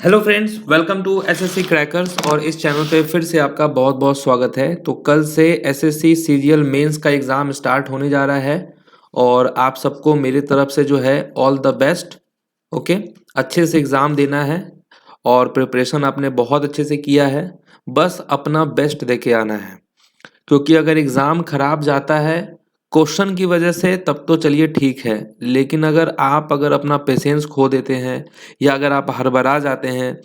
Hello friends, welcome to SSC crackers. और इस channel पे फिर से आपका बहुत बहुत स्वागत है। तो कल से एसएससी सीरियल मेंस का एग्ज़ाम स्टार्ट होने जा रहा है और आप सबको मेरी तरफ से जो है ऑल द बेस्ट। ओके, अच्छे से एग्ज़ाम देना है और प्रिपरेशन आपने बहुत अच्छे से किया है। बस अपना बेस्ट देके आना है, क्योंकि अगर एग्ज़ाम खराब जाता है क्वेश्चन की वजह से तब तो चलिए ठीक है, लेकिन अगर अपना पेशेंस खो देते हैं या अगर आप हड़बड़ा जाते हैं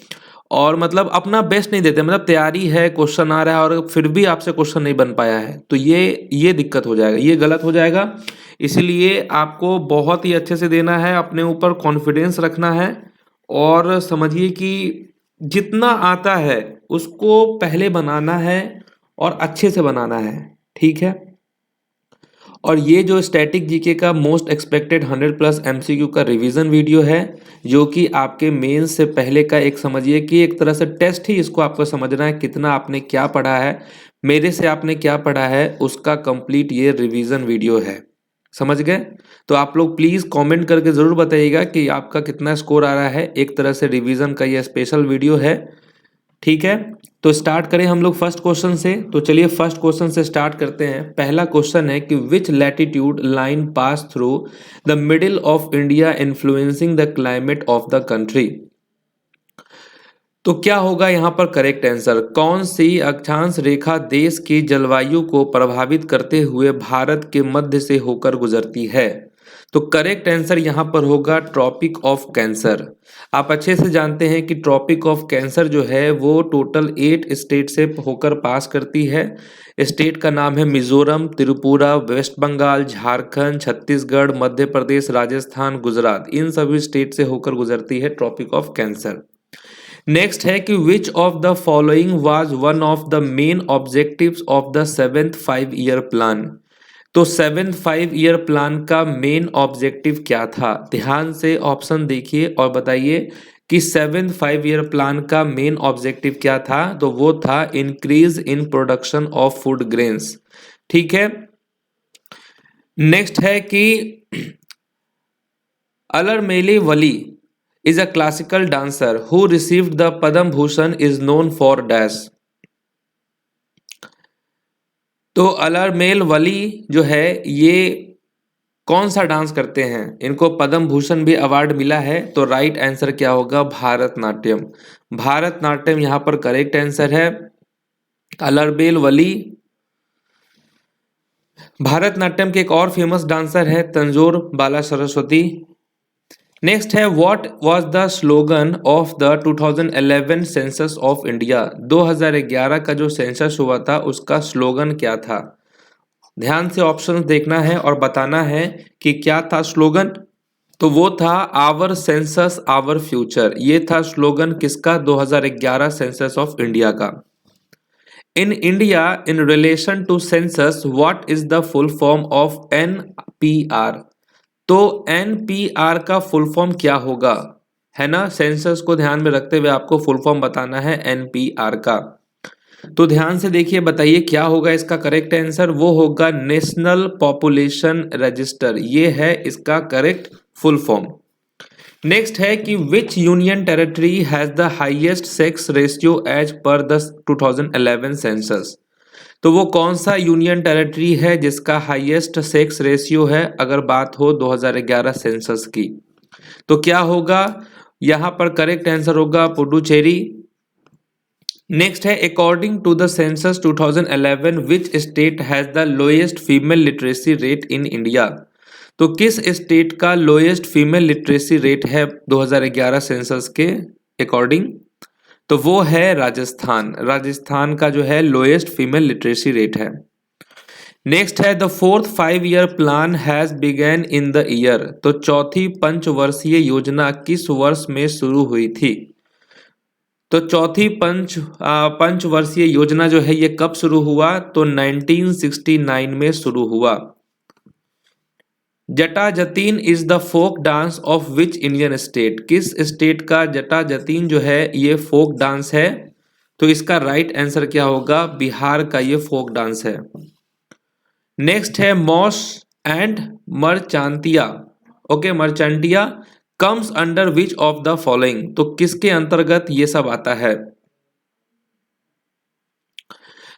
और मतलब अपना बेस्ट नहीं देते, मतलब तैयारी है, क्वेश्चन आ रहा है और फिर भी आपसे क्वेश्चन नहीं बन पाया है, तो ये दिक्कत हो जाएगा, ये गलत हो जाएगा। इसीलिए आपको बहुत ही अच्छे से देना है, अपने ऊपर कॉन्फिडेंस रखना है और समझिए कि जितना आता है उसको पहले बनाना है और अच्छे से बनाना है। ठीक है। और ये जो स्टैटिक जीके का मोस्ट एक्सपेक्टेड 100+ एमसीक्यू का रिवीजन वीडियो है, जो कि आपके मेंस से पहले का एक समझिए कि एक तरह से टेस्ट ही इसको आपको समझना है, कितना आपने क्या पढ़ा है, मेरे से आपने क्या पढ़ा है, उसका कंप्लीट ये रिवीजन वीडियो है। समझ गए? तो आप लोग प्लीज़ कमेंट करके ज़रूर बताइएगा कि आपका कितना स्कोर आ रहा है। एक तरह से रिवीजन का ये स्पेशल वीडियो है। ठीक है, तो स्टार्ट करें हम लोग फर्स्ट क्वेश्चन से। तो चलिए फर्स्ट क्वेश्चन से स्टार्ट करते हैं। पहला क्वेश्चन है कि which latitude line pass through the middle of India influencing the climate of the country. तो क्या होगा यहाँ पर करेक्ट आंसर? कौन सी अक्षांश रेखा देश की जलवायु को प्रभावित करते हुए भारत के मध्य से होकर गुजरती है? तो करेक्ट आंसर यहाँ पर होगा ट्रॉपिक ऑफ कैंसर। आप अच्छे से जानते हैं कि ट्रॉपिक ऑफ कैंसर जो है वो टोटल 8 स्टेट से होकर पास करती है। स्टेट का नाम है मिजोरम, त्रिपुरा, वेस्ट बंगाल, झारखंड, छत्तीसगढ़, मध्य प्रदेश, राजस्थान, गुजरात। इन सभी स्टेट से होकर गुजरती है ट्रॉपिक ऑफ कैंसर। नेक्स्ट है कि विच of the following was one of the main objectives of the 7th 5-year plan. तो 7th 5-year प्लान का मेन ऑब्जेक्टिव क्या था? ध्यान से ऑप्शन देखिए और बताइए कि 7th 5-year प्लान का मेन ऑब्जेक्टिव क्या था। तो वो था increase in production of food grains. ठीक है। नेक्स्ट है कि अलरमेली वली is a classical dancer who received the Padam Bhushan is known for dash। तो अलरमेल वली जो है ये कौन सा डांस करते हैं? इनको पद्म भूषण भी अवार्ड मिला है। तो राइट आंसर क्या होगा? भारतनाट्यम। भारतनाट्यम यहाँ पर करेक्ट आंसर है। अलरमेल वली भारतनाट्यम के एक और फेमस डांसर है तंजोर बाला सरस्वती। नेक्स्ट है what was the slogan of the 2011 census of India. 2011 का जो सेंसस हुआ था उसका स्लोगन क्या था? ध्यान से ऑप्शंस देखना है और बताना है कि क्या था स्लोगन। तो वो था आवर सेंसस आवर फ्यूचर। ये था स्लोगन किसका? 2011 सेंसस ऑफ इंडिया का। In India in relation to census what is the full form of NPR। तो NPR का फुल फॉर्म क्या होगा? है ना, सेंसस को ध्यान में रखते हुए आपको फुल फॉर्म बताना है NPR का। तो ध्यान से देखिए, बताइए क्या होगा इसका करेक्ट आंसर? वो होगा नेशनल पॉपुलेशन रजिस्टर। ये है इसका करेक्ट फुल फॉर्म। नेक्स्ट है कि which union territory has the highest sex ratio as per the 2011 census. तो वो कौन सा यूनियन टेरिटरी है जिसका हाईएस्ट सेक्स रेशियो है अगर बात हो 2011 सेंसस की? तो क्या होगा यहाँ पर? करेक्ट आंसर होगा पुडुचेरी। नेक्स्ट है according to the census 2011 which state has the lowest female literacy rate in India. तो किस स्टेट का लोएस्ट फीमेल लिटरेसी रेट है 2011 सेंसस के अकॉर्डिंग? तो वो है राजस्थान। राजस्थान का जो है लोएस्ट फीमेल लिटरेसी रेट है। नेक्स्ट है the 4th 5-year plan has begin in the year. तो चौथी पंचवर्षीय योजना किस वर्ष में शुरू हुई थी? तो चौथी पंचवर्षीय योजना जो है ये कब शुरू हुआ? तो 1969 में शुरू हुआ। Jata Jatin is the folk dance of which Indian state. किस स्टेट का जटा जतीन जो है ये फोक डांस है? तो इसका राइट आंसर क्या होगा? बिहार का ये फोक डांस है। नेक्स्ट है moss and marchantia. Okay, marchantia comes under which of the following, तो किसके अंतर्गत ये सब आता है?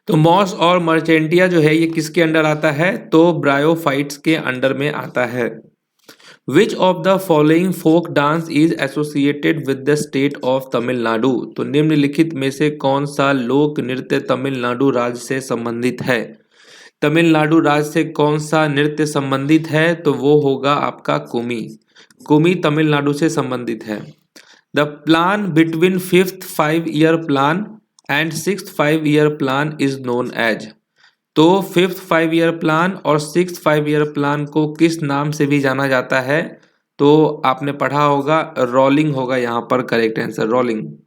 तो मॉस और मर्चेंटिया जो है ये किसके अंडर आता है? तो ब्रायोफाइट्स के अंडर में आता है। Which of the following folk dance is associated with the state of Tamil Nadu, तो निम्नलिखित में से कौन सा लोक नृत्य तमिलनाडु राज्य से संबंधित है? तमिलनाडु राज्य से कौन सा नृत्य संबंधित है? तो वो होगा आपका कुमी। कुमी तमिलनाडु से संबंधित है। The plan between fifth 5 year plan and sixth 5 year plan is known as, तो फिफ्थ 5 ईयर प्लान और सिक्स्थ 5 ईयर प्लान को किस नाम से भी जाना जाता है? तो आपने पढ़ा होगा, रोलिंग होगा यहाँ पर करेक्ट आंसर, रोलिंग।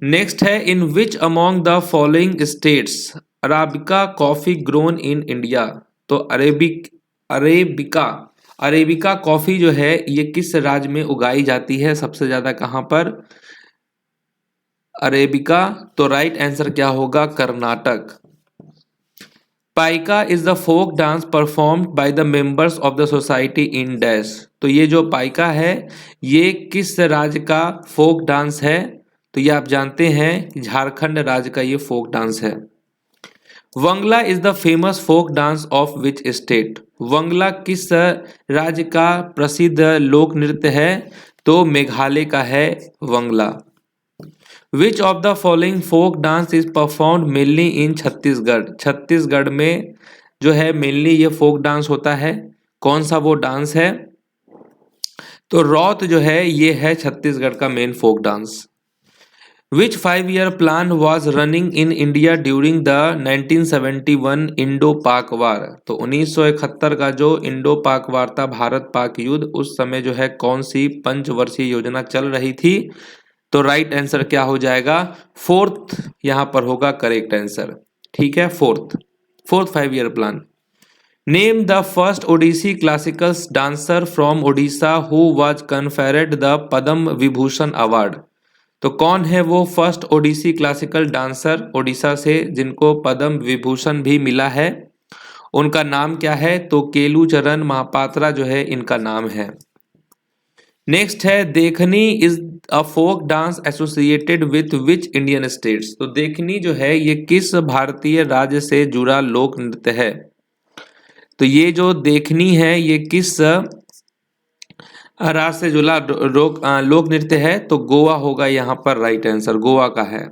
नेक्स्ट है, in which among the following states arabica coffee grown in India, तो अरेबिका अरेबिका कॉफी जो है ये किस राज्य में उगाई जाती है सबसे ज्यादा, कहाँ पर? अरेबिका, तो राइट आंसर क्या होगा? Karnataka. Paika is the folk dance performed by the members of the society in dash, तो ये जो पाइका है ये किस राज्य का फोक डांस है? तो ये आप जानते हैं कि झारखंड राज्य का ये फोक डांस है। Wangala is the famous folk dance of which state, Wangala किस राज्य का प्रसिद्ध लोक नृत्य है? तो मेघालय का है Wangala. Which of the following folk dance is performed mainly in Chhattisgarh, Chhattisgarh में जो है मेनली ये फोक डांस होता है, कौन सा वो डांस है? तो रौत जो है ये है छत्तीसगढ़ का main folk dance. Which 5 year plan was running in India during the 1971 Indo Pak war, तो 1971 का जो इंडो पाक वार था, भारत पाक युद्ध, उस समय जो है कौन सी पंचवर्षीय योजना चल रही थी? तो राइट आंसर क्या हो जाएगा? फोर्थ यहां पर होगा करेक्ट आंसर। ठीक है, fourth 5 year plan. Name the first Odissi classical dancer from Odisha who was conferred the Padma Vibhushan award, तो कौन है वो first Odissi classical dancer Odisha से जिनको पद्म विभूषण भी मिला है? उनका नाम क्या है? तो केलूचरण महापात्रा जो है इनका नाम है। नेक्स्ट है, Dekhni is a folk dance associated with which Indian states, तो देखनी जो है ये किस भारतीय राज्य से जुड़ा लोक नृत्य है? तो ये जो देखनी है ये किस राज्य से जुड़ा लोक नृत्य है? तो गोवा होगा यहाँ पर राइट आंसर, गोवा का है।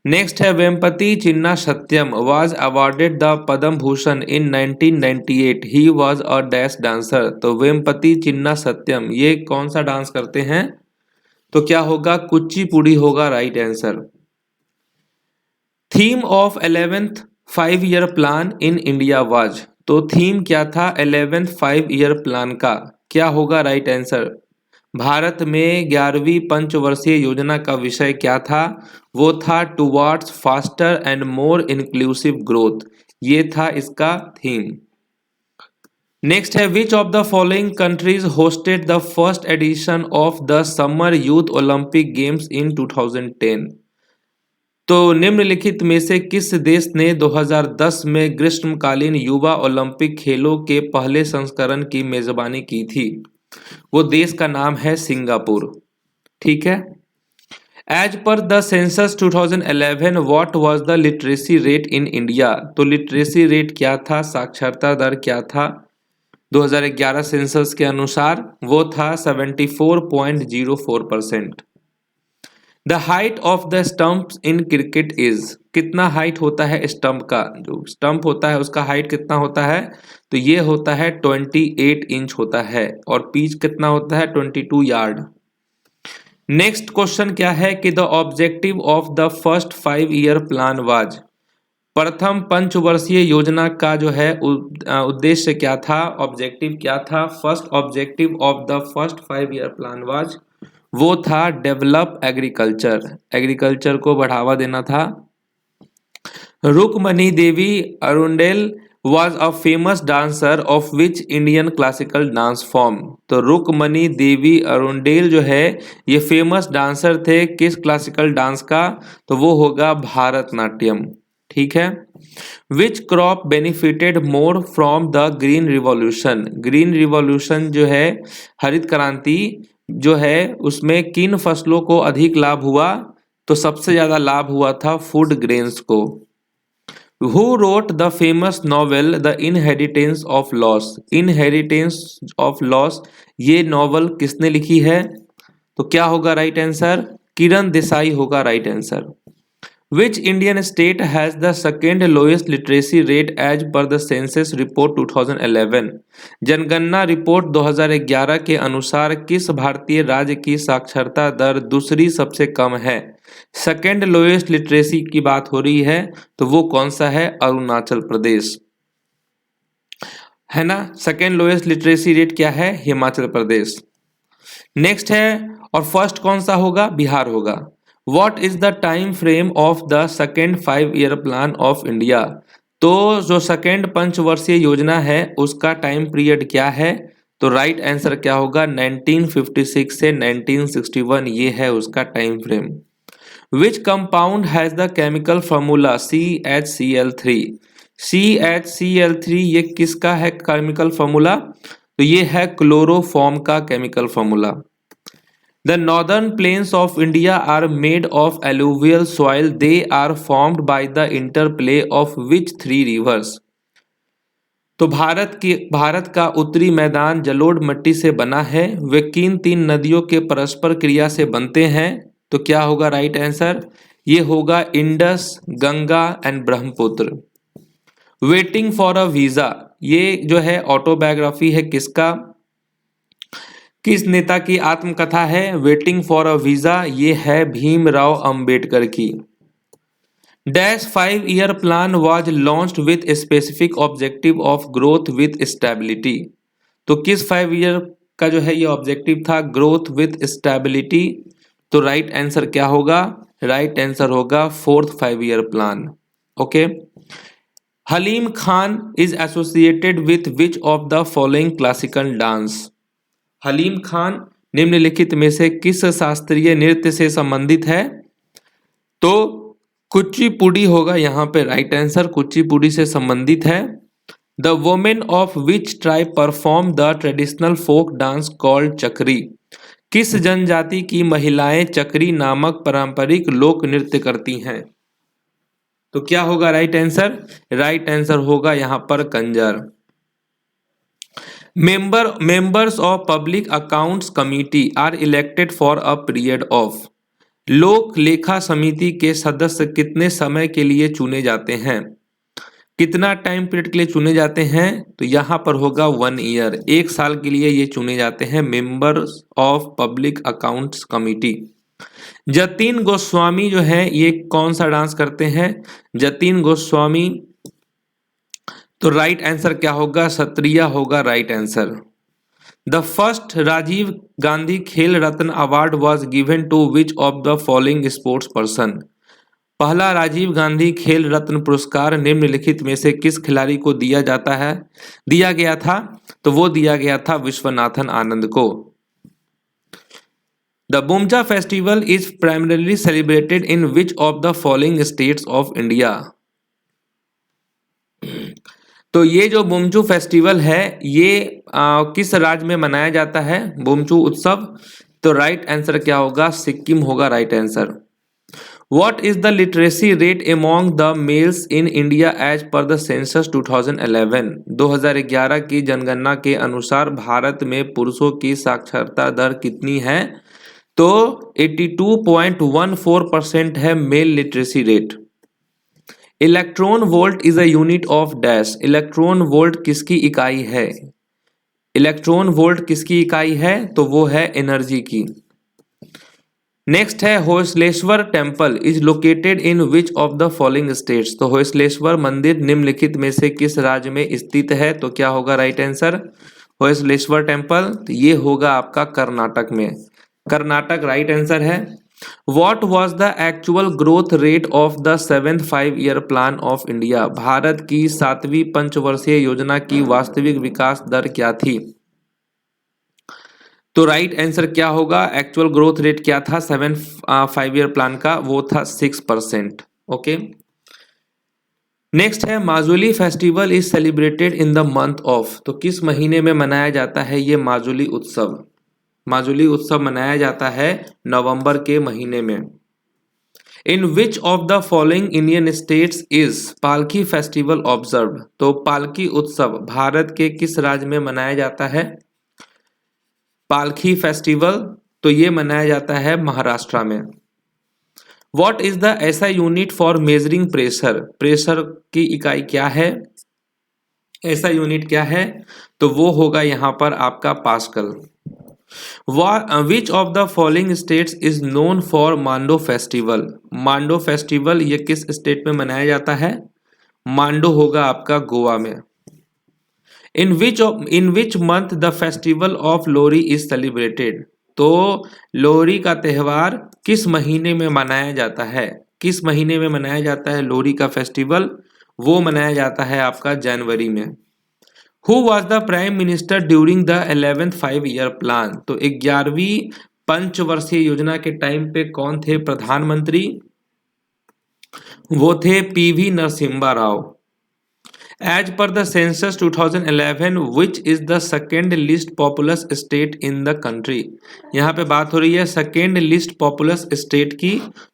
नेक्स्ट है, Vempati Chinna Satyam was awarded the Padma Bhushan in 1998, he was a dash dancer, तो वेम्पति चिन्ना सत्यम ये कौन सा डांस करते हैं? तो क्या होगा? कुचिपुड़ी होगा right answer. Theme of 11th 5 year plan in India was, तो थीम क्या था 11th 5 ईयर प्लान का? क्या होगा राइट आंसर? भारत में 11वीं पंचवर्षीय योजना का विषय क्या था? वो था towards faster and more inclusive growth, ये था इसका थीम। नेक्स्ट है, which of the following countries hosted the first edition of the summer youth Olympic games in 2010, तो निम्नलिखित में से किस देश ने 2010 में ग्रीष्मकालीन युवा ओलंपिक खेलों के पहले संस्करण की मेजबानी की थी? वो देश का नाम है सिंगापुर। ठीक है। As per the census 2011 what was the literacy rate in India, तो लिटरेसी रेट क्या था, साक्षरता दर क्या था 2011 सेंसस के अनुसार? वो था 74.04%। The height of the stump in cricket is, कितना हाइट होता है स्टंप का, जो स्टंप होता है उसका हाइट कितना होता है? तो ये होता है 28 इंच होता है, और पिच कितना होता है? 22 यार्ड। नेक्स्ट क्वेश्चन क्या है कि the objective of the first 5 year plan was, प्रथम पंचवर्षीय योजना का जो है उद्देश्य क्या था, ऑब्जेक्टिव क्या था? First objective of the first 5 year plan was, वो था डेवलप एग्रीकल्चर, एग्रीकल्चर को बढ़ावा देना था। रुक्मणी देवी Arundel was a famous dancer of which Indian classical dance form, तो रुक्मणी देवी अरुंडेल जो है ये फेमस डांसर थे किस क्लासिकल डांस का? तो वो होगा भारतनाट्यम। ठीक है। Which crop benefited more from the green revolution, green revolution जो है, हरित क्रांति जो है, उसमें किन फसलों को अधिक लाभ हुआ? तो सबसे ज्यादा लाभ हुआ था फूड ग्रेन्स को। Who wrote the famous novel The Inheritance of Loss? Inheritance of Loss, ये नॉवल किसने लिखी है? तो क्या होगा राइट आंसर? किरण देसाई होगा right answer. Which Indian state has the second lowest literacy rate as per the census report 2011? जनगणना report 2011 के अनुसार किस भारतीय राज्य की साक्षरता दर दूसरी सबसे कम है? सेकेंड लोएस्ट लिटरेसी की बात हो रही है, तो वो कौन सा है? अरुणाचल प्रदेश है ना। सेकेंड लोएस्ट लिटरेसी रेट क्या है? हिमाचल प्रदेश। नेक्स्ट है, और फर्स्ट कौन सा होगा? बिहार होगा। What is the time frame of the second 5 year plan of India? तो जो सेकेंड पंचवर्षीय योजना है उसका टाइम पीरियड क्या है? तो राइट आंसर क्या होगा? 1956 से 1961, ये है उसका time frame. Which compound has the chemical formula CHCl3? CHCl3 ये किसका है केमिकल फॉर्मूला? तो ये है क्लोरोफॉर्म का chemical formula. The northern plains of India are made of alluvial soil. They are formed by the interplay of which three rivers? तो भारत का उत्तरी मैदान जलोढ़ मिट्टी से बना है। वे किन तीन नदियों के परस्पर क्रिया से बनते हैं? तो क्या होगा राइट आंसर? ये होगा Indus, Ganga and Brahmaputra. Waiting for a visa, ये जो है ऑटोबायोग्राफी है किसका? किस नेता की आत्मकथा है? वेटिंग फॉर अ वीजा, ये है भीमराव अंबेडकर की। Dash 5 year plan was launched with specific objective of growth with stability. तो किस 5 ईयर का जो है ये ऑब्जेक्टिव था? Growth with stability. तो राइट आंसर क्या होगा? राइट आंसर होगा fourth 5 year plan. Okay. Halim Khan is associated with which of the following classical dance? Halim Khan निम्नलिखित में से किस शास्त्रीय नृत्य से संबंधित है? तो कुचिपुड़ी होगा यहाँ पे राइट आंसर, कुचिपुड़ी से संबंधित है। The women of which tribe perform the traditional folk dance called Chakri? किस जनजाति की महिलाएं चक्री नामक पारंपरिक लोक नृत्य करती हैं? तो क्या होगा राइट आंसर? राइट आंसर होगा यहाँ पर Kanjar. Members of Public Accounts Committee are elected for a period of। लोक लेखा समिति के सदस्य कितने समय के लिए चुने जाते हैं? कितना टाइम पीरियड के लिए चुने जाते हैं? तो यहाँ पर होगा 1 ईयर, 1 साल के लिए ये चुने जाते हैं members of public accounts committee. Jatin Goswami जो है ये कौन सा डांस करते हैं? जतिन गोस्वामी, तो राइट आंसर क्या होगा? सत्रिया होगा right answer. The first Rajiv Gandhi Khel Ratna award was given to which of the following sports person? पहला राजीव गांधी खेल रत्न पुरस्कार निम्नलिखित में से किस खिलाड़ी को दिया गया था? तो वो दिया गया था विश्वनाथन आनंद को। The Bhumchu festival is primarily celebrated in which of the following states of India? तो ये जो बुमचू फेस्टिवल है ये किस राज्य में मनाया जाता है? बुमचू उत्सव। तो राइट आंसर क्या होगा? सिक्किम होगा right answer. What is the literacy rate among the males in India as per the census 2011? 2011 की जनगणना के अनुसार भारत में पुरुषों की साक्षरता दर कितनी है? तो 82.14% है mail literacy rate. Electron volt is a unit of dash. Electron volt किसकी इकाई है? इलेक्ट्रॉन वोल्ट किसकी इकाई है? तो वो है एनर्जी की। नेक्स्ट है Hoysaleswara temple is located in which of the following states? तो होयसलेश्वर मंदिर निम्नलिखित में से किस राज्य में स्थित है? तो क्या होगा राइट आंसर? होयसलेश्वर टेम्पल, तो ये होगा आपका कर्नाटक में। कर्नाटक राइट आंसर है। What was the actual growth rate of the 7th 5-year plan of India? Bharat की 7वीं पंचवर्षीय योजना की वास्तविक विकास दर क्या थी? तो राइट आंसर क्या होगा? एक्चुअल ग्रोथ रेट क्या था 7th 5-year प्लान का? वो था 6%। ओके। नेक्स्ट है Majuli festival is celebrated in the month of. तो किस महीने में मनाया जाता है ये माजुली उत्सव? माजुली उत्सव मनाया जाता है नवंबर के महीने में। In which of the following Indian states is Palki festival observe. तो पालकी उत्सव भारत के किस राज्य में मनाया जाता है? पालकी फेस्टिवल तो ये मनाया जाता है महाराष्ट्र में। What is the SI unit for measuring pressure? Pressure की इकाई क्या है? ऐसा यूनिट क्या है? तो वो होगा यहाँ पर आपका pascal. Which of the following states is known for Mando festival? Mando festival ये किस स्टेट में मनाया जाता है? मांडो होगा आपका गोवा में। In which month the festival of Lohri is celebrated? तो लोहरी का त्यौहार किस महीने में मनाया जाता है? किस महीने में मनाया जाता है लोहरी का फेस्टिवल? वो मनाया जाता है आपका जनवरी में। Who was the prime minister during the 11th 5-year plan? तो 11वीं पंचवर्षीय योजना के टाइम पे कौन थे प्रधानमंत्री? वो थे PV Narasimha Rao. As per the census 2011 which is the second least populous state in the country? यहाँ पे बात हो रही है सेकेंड लिस्ट पॉपुलस स्टेट की,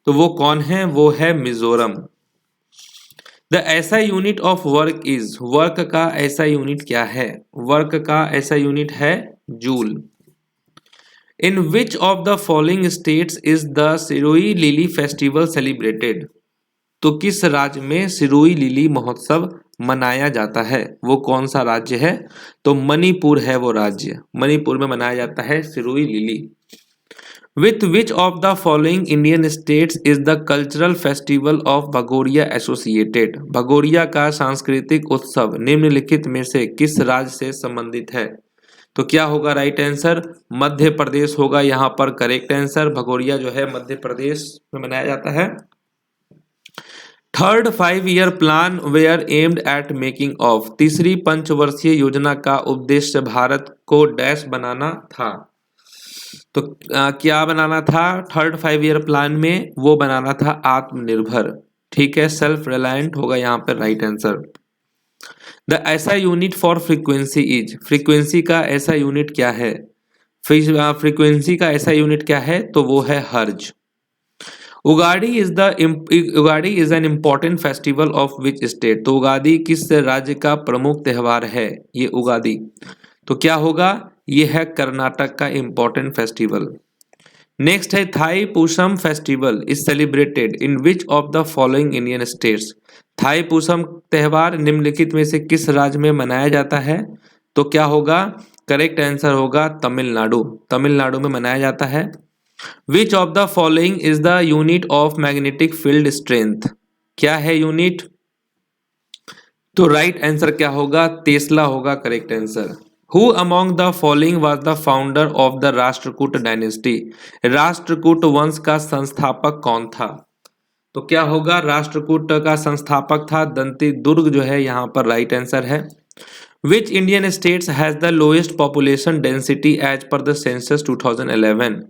तो वो कौन है? वो है मिजोरम। द ऐसा unit of work is, work का ऐसा यूनिट क्या है? वर्क का ऐसा यूनिट है joule. In which of the following states is the Sirohi lily festival celebrated? तो किस राज्य में सिरोही लिली महोत्सव मनाया जाता है? वो कौन सा राज्य है? तो मणिपुर है वो राज्य। मणिपुर में मनाया जाता है Sirohi lily. With which of the following Indian states is the cultural festival of Bhagoria associated? Bhagoria का सांस्कृतिक उत्सव निम्नलिखित में से किस राज्य से संबंधित है? तो क्या होगा राइट आंसर? मध्य प्रदेश होगा यहाँ पर करेक्ट आंसर। भगोरिया जो है मध्य प्रदेश में मनाया जाता है। Third 5-year plan were aimed at making of. तीसरी पंचवर्षीय योजना का उद्देश्य भारत को डैश बनाना था। तो क्या बनाना था थर्ड 5-year प्लान में? वो बनाना था आत्मनिर्भर। ठीक है, सेल्फ रिलायंट होगा यहाँ पर राइट आंसर। द ऐसा unit for frequency is, frequency का ऐसा यूनिट क्या है? फ्रीक्वेंसी का ऐसा यूनिट क्या है? तो वो है हर्ज। Ugadi is an important festival of which state? तो उगादी किस राज्य का प्रमुख त्यौहार है? ये उगादी तो क्या होगा? ये है कर्नाटक का इम्पॉर्टेंट फेस्टिवल। नेक्स्ट है Thai Poosam festival is celebrated in which of the following Indian states? Thai Poosam त्यौहार निम्नलिखित में से किस राज्य में मनाया जाता है? तो क्या होगा? करेक्ट आंसर होगा तमिलनाडु। तमिलनाडु में मनाया जाता है। Which of the following is the unit of magnetic field strength? क्या है यूनिट? तो राइट आंसर क्या होगा? टेस्ला होगा correct answer. Who among the following was the founder of the Rashtrakuta dynasty? Rashtrakuta वंश का संस्थापक कौन था? तो क्या होगा? राष्ट्रकूट का संस्थापक था दंती दुर्ग जो है यहाँ पर राइट आंसर है। Which Indian states has the lowest population density as per the census 2011?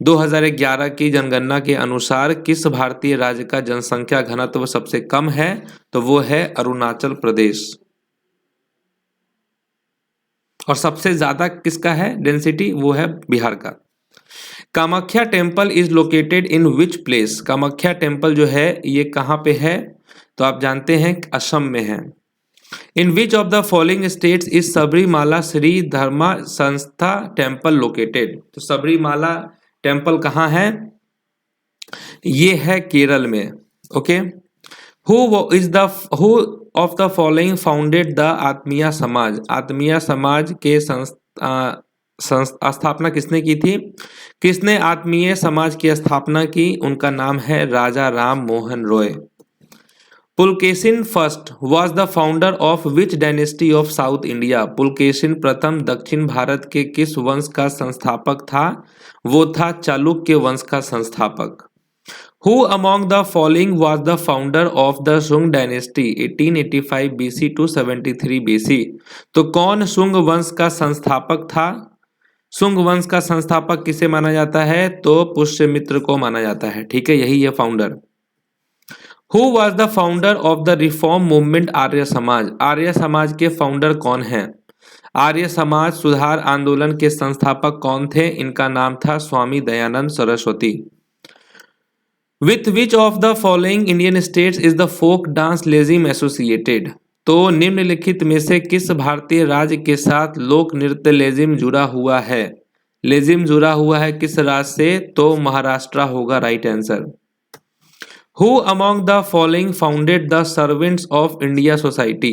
2011 की जनगणना के अनुसार किस भारतीय राज्य का जनसंख्या घनत्व सबसे कम है? तो वो है अरुणाचल प्रदेश। और सबसे ज्यादा किसका है डेंसिटी? वो है बिहार का। Kamakhya temple is located in which place? Kamakhya temple जो है ये कहाँ पे है? तो आप जानते हैं असम में है। In which of the following states is Sabarimala Shri Dharma Sastha temple located? तो सबरीमाला टेम्पल कहाँ है? ये है केरल में। Okay. Who of the following founded the आत्मीय समाज? आत्मीय समाज के स्थापना किसने की थी? किसने आत्मीय समाज की स्थापना की? उनका नाम है Raja Ram Mohan Roy. Pulakeshin first was the founder of which dynasty of south India? Pulakeshin प्रथम दक्षिण भारत के किस वंश का संस्थापक था? वो था चालुक्य वंश का संस्थापक। Who among the following was the founder of the Sung dynasty 1885 BC to 73 BC? तो कौन सुंग वंश का संस्थापक था? सुंग वंश का संस्थापक किसे माना जाता है? तो पुष्यमित्र को माना जाता है। ठीक है, यही है founder. Who was the founder of the reform movement Arya Samaj? Arya समाज के फाउंडर कौन हैं? आर्य समाज सुधार आंदोलन के संस्थापक कौन थे? इनका नाम था Swami Dayanand Saraswati. With which of the following Indian states is the folk dance Lezim associated? तो निम्नलिखित में से किस भारतीय राज्य के साथ लोक नृत्य लेजिम जुड़ा हुआ है? लेजिम जुड़ा हुआ है किस राज्य से? तो महाराष्ट्र होगा right answer. Who among the following founded the servants of India society?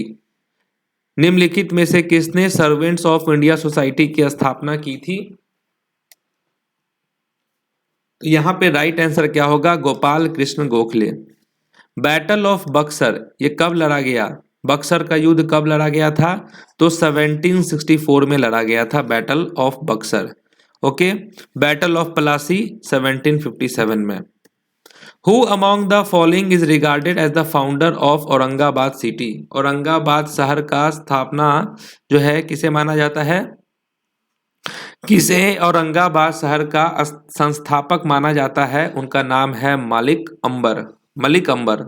निम्नलिखित में से किसने सर्वेंट्स ऑफ इंडिया सोसाइटी की स्थापना की थी? तो यहाँ पे राइट आंसर क्या होगा? गोपाल कृष्ण गोखले। बैटल ऑफ बक्सर ये कब लड़ा गया? बक्सर का युद्ध कब लड़ा गया था? तो 1764 में लड़ा गया था battle of Buxar. Okay. Battle of Plassey 1757 में। Who among the following is regarded as the founder of Aurangabad city? Aurangabad शहर का स्थापना जो है किसे माना जाता है? किसे औरंगाबाद शहर का संस्थापक माना जाता है? उनका नाम है Malik Ambar. Malik Ambar.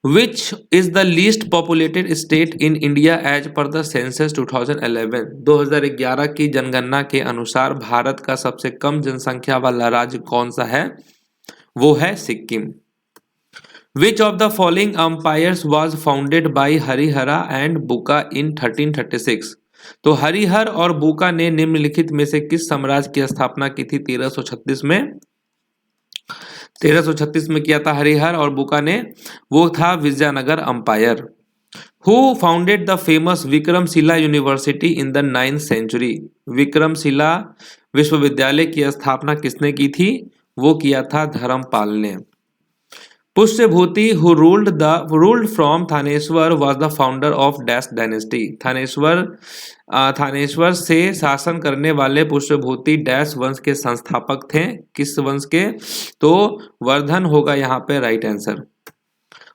Which is the least populated state in India as per the census 2011? 2011 की जनगणना के अनुसार भारत का सबसे कम जनसंख्या वाला राज्य कौन सा है? वो है सिक्किम। विच of the following umpires was founded by Harihara and बुका इन 1336? तो हरिहर और बुका ने निम्नलिखित में से किस साम्राज्य की स्थापना की थी 1336 में? 1336 में किया था हरिहर और बुका ने, वो था Vijayanagar empire. Who founded the famous Vikramshila university in the 9th century? Vikramshila विश्वविद्यालय की स्थापना किसने की थी? वो किया था धर्मपाल ने। Pushyabhuti who ruled from Thaneshwar was the founder of dash dynasty? Thaneshwar से शासन करने वाले पुष्यभूति डैश वंश के संस्थापक थे। किस वंश के? तो वर्धन होगा यहाँ पे right answer.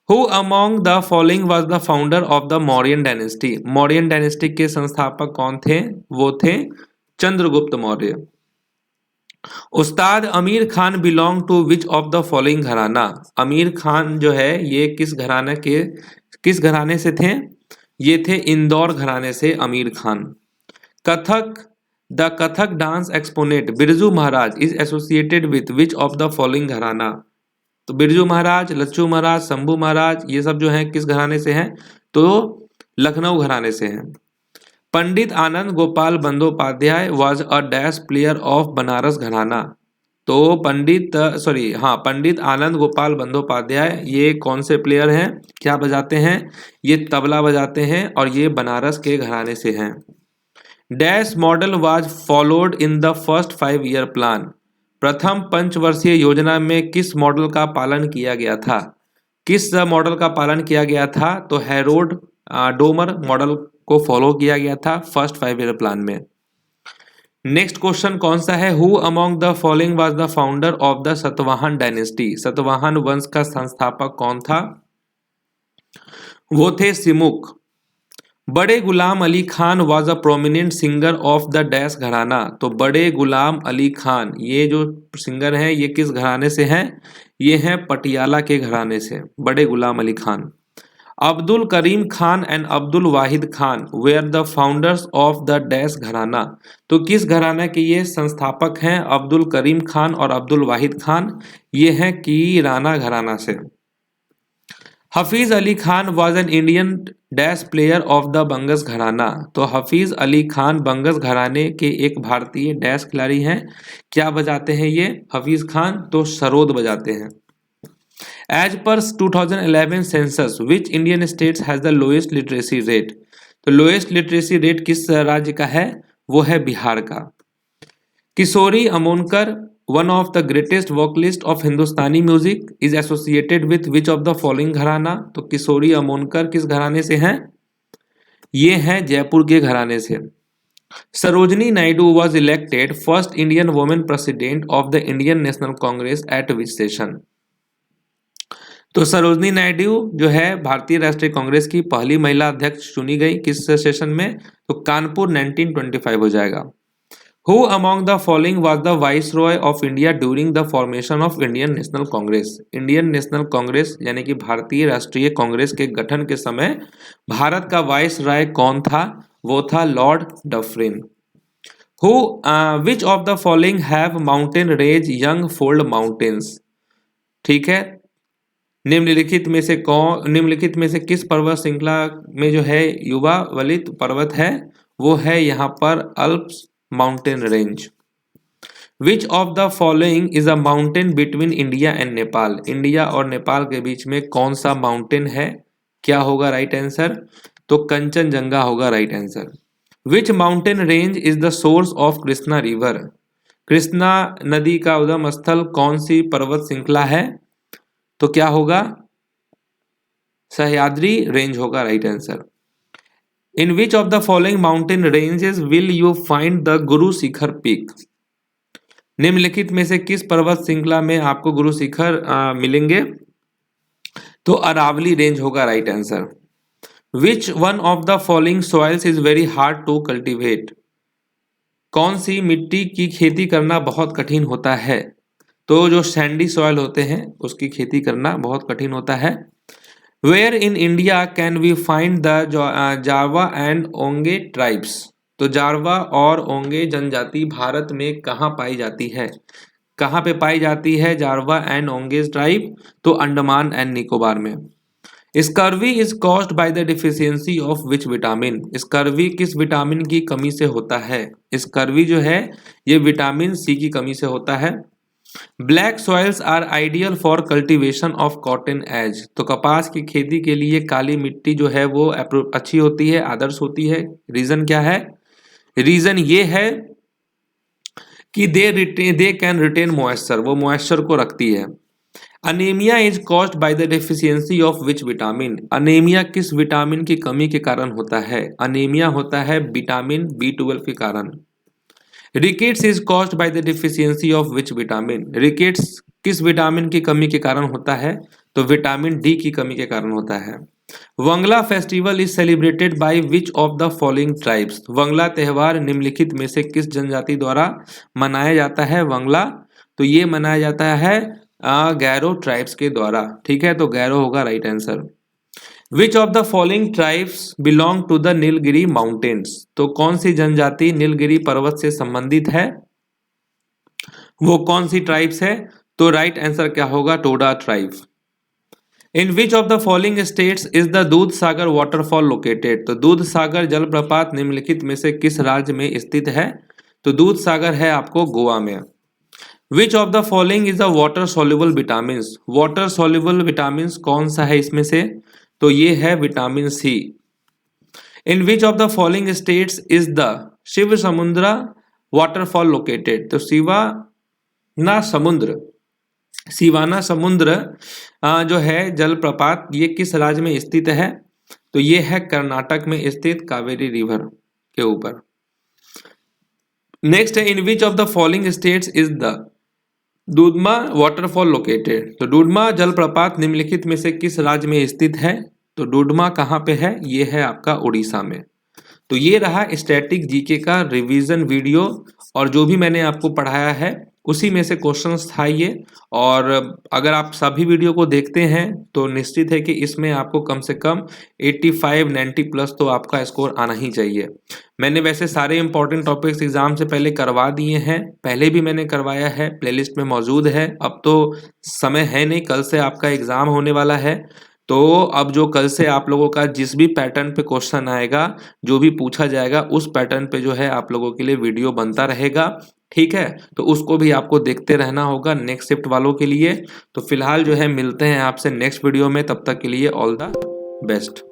Who among the following was the founder of the Mauryan dynasty? Mauryan dynasty के संस्थापक कौन थे? वो थे Chandragupta Maurya. Ustad Aamir Khan belong to which of the following gharana? Aamir Khan जो है ये किस घराने से थे? ये थे इंदौर घराने से Amir Khan. The Kathak dance exponent Birju Maharaj is associated with which of the following gharana? तो बिरजू महाराज, लच्छू महाराज, शंभू महाराज ये सब जो हैं किस घराने से हैं? तो लखनऊ घराने से हैं। Pandit Anand Gopal Bandopadhyay was a dash player of Banaras gharana? तो पंडित आनंद गोपाल बंदोपाध्याय ये कौन से प्लेयर हैं? क्या बजाते हैं? ये तबला बजाते हैं और ये बनारस के घराने से हैं। Dash model was followed in the first 5-year plan? प्रथम पंचवर्षीय योजना में किस मॉडल का पालन किया गया था? किस मॉडल का पालन किया गया था? तो हेरोड डोमर मॉडल को फॉलो किया गया था फर्स्ट 5-year प्लान में। नेक्स्ट क्वेश्चन कौन सा है? Who among the following was the founder of the Satavahana dynasty? Satavahana वंश का संस्थापक कौन था? वो थे Simuk. Bade Ghulam Ali Khan was a prominent singer of the dash gharana? तो बड़े गुलाम अली खान ये जो सिंगर हैं ये किस घराने से हैं? ये हैं पटियाला के घराने से, Bade Ghulam Ali Khan. Abdul Karim Khan and Abdul Wahid Khan were the founders of the dash gharana? तो किस घराना के ये संस्थापक हैं? अब्दुल करीम खान और अब्दुल वाहिद खान ये हैं किराना घराना से। Hafiz Ali Khan was an Indian dash player of the Bangash gharana? तो हफीज अली खान बंगस घराने के एक भारतीय डैश खिलाड़ी हैं। क्या बजाते हैं ये हफीज खान? तो सरोद बजाते हैं। As per 2011 census which Indian states has the lowest literacy rate? तो लोएस्ट लिटरेसी रेट किस राज्य का है? वो है बिहार का। Kishori Amonkar one of the greatest vocalist of Hindustani music is associated with which of the following gharana? तो किशोरी अमोनकर किस घराने से हैं? ये हैं जयपुर के घराने से। Sarojini Naidu was elected first Indian women president of the Indian national Congress eight which session? तो सरोजनी नायडू जो है भारतीय राष्ट्रीय कांग्रेस की पहली महिला अध्यक्ष चुनी गई किस सेशन में? तो कानपुर 1925 हो जाएगा। Who among the following was the viceroy of India during the formation of Indian national Congress? Indian national Congress यानी कि भारतीय राष्ट्रीय कांग्रेस के गठन के समय भारत का वाइसरॉय कौन था? वो था Lord Dufferin. Who which of the following have mountain range young fold mountains? ठीक है, निम्नलिखित में से किस पर्वत श्रृंखला में जो है युवा वलित पर्वत है? वो है यहाँ पर Alps mountain range. Which of the following is a mountain between India and Nepal? India और नेपाल के बीच में कौन सा माउंटेन है? क्या होगा राइट आंसर? तो कंचनजंगा होगा right answer. Which mountain range is the source of Krishna river? Krishna नदी का उद्गम स्थल कौन सी पर्वत श्रृंखला है? तो क्या होगा? सह्याद्री रेंज होगा right answer. In which of the following mountain ranges will you find the Guru Shikhar peak? निम्नलिखित में से किस पर्वत श्रृंखला में आपको गुरु शिखर मिलेंगे? तो अरावली रेंज होगा right answer. Which one of the following soils is very hard to cultivate? कौन सी मिट्टी की खेती करना बहुत कठिन होता है? तो जो सैंडी सॉइल होते हैं उसकी खेती करना बहुत कठिन होता है। Where in India can we find the Jarawa and Onge tribes? तो जारवा और ओंगे जनजाति भारत में कहाँ पाई जाती है? कहाँ पे पाई जाती है जारवा एंड ओंगे ट्राइब? तो अंडमान एंड निकोबार में। Scurvy is caused by the deficiency of which vitamin? Scurvy किस विटामिन की कमी से होता है? स्कर्वी जो है ये विटामिन सी की कमी से होता है। Black soils are ideal for cultivation of cotton as? तो कपास की खेती के लिए काली मिट्टी जो है वो अच्छी होती है, आदर्श होती है। रीजन क्या है? रीजन ये है कि दे कैन रिटेन मॉइस्चर, वो मॉइस्चर को रखती है। Anaemia is caused by the deficiency of which vitamin? Anaemia किस विटामिन की कमी के कारण होता है? अनीमिया होता है विटामिन B12 के कारण। Rickets is caused by the deficiency of which vitamin? Rickets किस विटामिन की कमी के कारण होता है? तो विटामिन डी की कमी के कारण होता है। Wangala festival is celebrated by which of the following tribes? Wangala त्यौहार निम्नलिखित में से किस जनजाति द्वारा मनाया जाता है? वंगला तो ये मनाया जाता है गैरो ट्राइब्स के द्वारा। ठीक है, तो गैरो होगा right answer. Which of the following tribes belong to the Nilgiri mountains? तो कौन सी जनजाति नीलगिरी पर्वत से संबंधित है? वो कौन सी ट्राइब्स है? तो राइट आंसर क्या होगा? Toda tribe. In which of the following states is the दूध सागर वाटरफॉल लोकेटेड? तो दूध सागर जलप्रपात निम्नलिखित में से किस राज्य में स्थित है? तो दूध सागर है आपको गोवा में। Which of the following is the water soluble vitamin? Water soluble vitamin कौन सा है इसमें से? तो ये है vitamin C. In which of the following states is the Shiva Samudra waterfall located? तो सिवाना समुद्र जो है जलप्रपात ये किस राज्य में स्थित है? तो ये है कर्नाटक में स्थित कावेरी रिवर के ऊपर। नेक्स्ट है in which of the following states is the Duduma waterfall located? तो डूडमा जलप्रपात निम्नलिखित में से किस राज्य में स्थित है? तो डूडमा कहाँ पे है? ये है आपका उड़ीसा में। तो ये रहा स्टैटिक जीके का रिवीजन वीडियो, और जो भी मैंने आपको पढ़ाया है उसी में से क्वेश्चंस था ये। और अगर आप सभी वीडियो को देखते हैं तो निश्चित है कि इसमें आपको कम से कम 85 90 प्लस तो आपका स्कोर आना ही चाहिए। मैंने वैसे सारे इंपॉर्टेंट टॉपिक्स एग्जाम से पहले करवा दिए हैं, पहले भी मैंने करवाया है, प्लेलिस्ट में मौजूद है। अब तो समय है नहीं, कल से आपका एग्जाम होने वाला है, तो अब जो कल से आप लोगों का जिस भी पैटर्न पे क्वेश्चन आएगा, जो भी पूछा जाएगा, उस पैटर्न पे जो है आप लोगों के लिए वीडियो बनता रहेगा। ठीक है, तो उसको भी आपको देखते रहना होगा नेक्स्ट शिफ्ट वालों के लिए। तो फिलहाल जो है मिलते हैं आपसे नेक्स्ट वीडियो में, तब तक के लिए ऑल द बेस्ट।